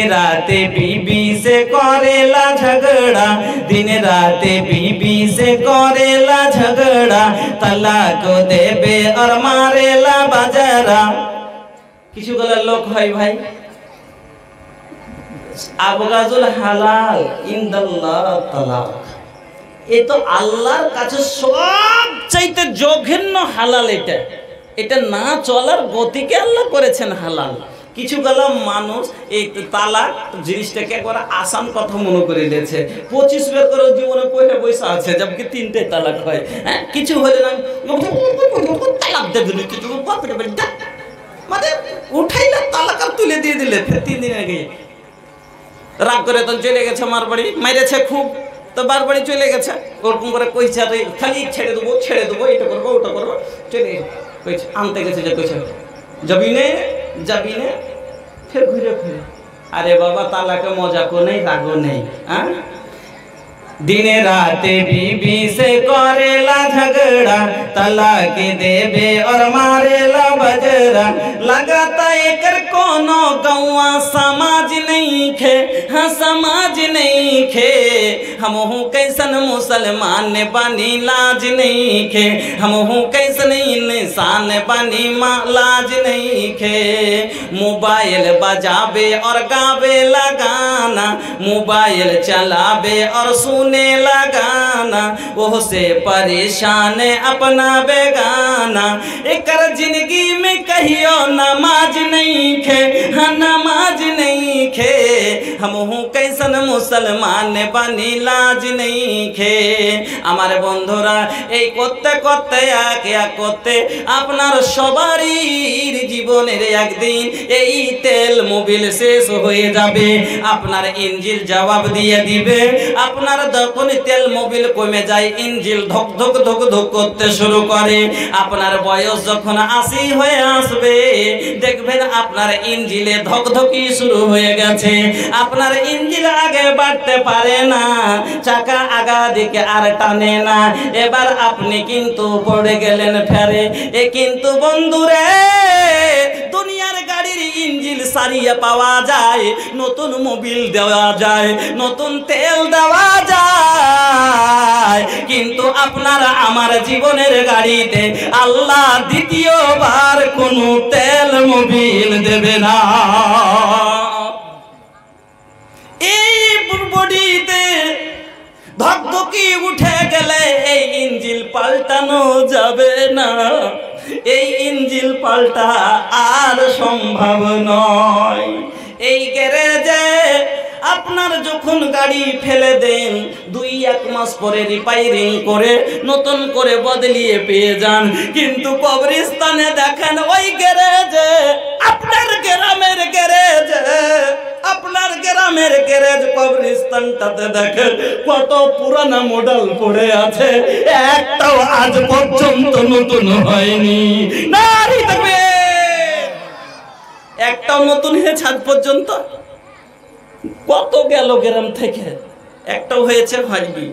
राते बीबी से करेला झगड़ा, दिन राते बीबी से करेला झगड़ा, तलाक देबे और मारेला बाजारा। किछु गला लोक है भाई আবগাজুল হালাল ইনদাল্লাহ তালাক। এ তো আল্লাহর কাছে সবচাইতে জঘন্য হালাল। এটা না চলার গতিকে আল্লাহ করেছেন হালাল। কিছু গেলাম মানুষ এই তালাক জিনিসটাকে একবার আসান কথা মনে করে দিয়েছে। 25 বের করে জীবনে পয়সা পয়সা আছে, জবকি 3টে তালাক হয়। হ্যাঁ, কিছু হলে না তালাক দিয়ে দিলে, মানে উঠাইলে তালাক আর তুলে দিয়ে দিলে, ফের 3 দিন আগে রাগ করে তো চলে গেছে মার বাড়ি, মেরেছে খুব, তো বার বাড়ি চলে গেছে। ওরকম করে কইছে খালি ছেড়ে দেবো, এটা করবো ওটা করবো, চলে কইছে আনতে গেছে যে কইছে যাবি নে, ফের ঘুরে ফিরে। আরে বাবা তালাকে মজাকো নেই, রাগও নেই। হ্যাঁ, दिन राते बीबी से करेला झगड़ा, तलाक देबे और मारेला बजरा। लगाता एकर कोनो गौवा समाज नहीं खे, हाँ समाज नहीं खे। हमहू कैसन मुसलमान बनी लाज नहीं खे, हमहू कैसन इंसान बनी लाज नहीं खे। मोबाइल बजाबे और गावे लगाना, मोबाइल चलाबे और सुने लगाना, वो से परेशान अपना बेगाना। एकर जिंदगी में कहियो नमाज नहीं खे, हाँ नमाज नहीं खे। हमहू कैसन मुसलमान बनी लाज नहीं खे। আমার বন্ধুরা এই করতে করতে এক করতে আপনার সবারই জীবনের একদিন এই তেল মোবিল শেষ হয়ে যাবে। আপনার ইঞ্জিল জবাব দিয়ে দিবে। আপনার যখন তেল মোবিল কমে যায়, ইঞ্জিল ধক ধক ধক ধক করতে শুরু করে। আপনার বয়স যখন 80 হয়ে আসবে, দেখবেন আপনার ইঞ্জিলে ধকধকি শুরু হয়ে গেছে। আপনার ইঞ্জিল আগে বাড়তে পারে না, চাকা আগা দিকে আর টানে না। এবার আপনি কিন্তু পড়ে গেলেন ফেরে। এ কিন্তু বন্ধুরে দুনিয়ার গাড়ির ইঞ্জিল সারিয়ে পাওয়া যায়, নতুন মোবিল দেওয়া যায়, নতুন তেল দেওয়া যায়, কিন্তু আপনার আমার জীবনের গাড়িতে আল্লাহ দ্বিতীয়বার কোনো তেল মোবিল দেবে না। এই বডিতে ধকধকি উঠে গেলে এই ইঞ্জিল পাল্টানো যাবে না। এই ইঞ্জিল পাল্টা আর সম্ভব নয়। এই গ্যারেজে আপনার যখন গাড়ি ফেলে দেন, 2-1 মাস পরে রিপেয়ারিং করে নতুন করে বদলিয়ে পেয়ে যান, কিন্তু কবরস্থানে দেখেন ওই গ্যারেজে, আপনার গ্রামের গ্যারেজ কবরস্থানটাতে দেখেন কত পুরানা মডেল পড়ে আছে, একটাও আজ পর্যন্ত নতুন হয়নি। নারী থাকবে একটাও নতুন হয়েছে আজ পর্যন্ত? কত গেল গ্রাম থেকে, একটাও হয়েছে হয়নি।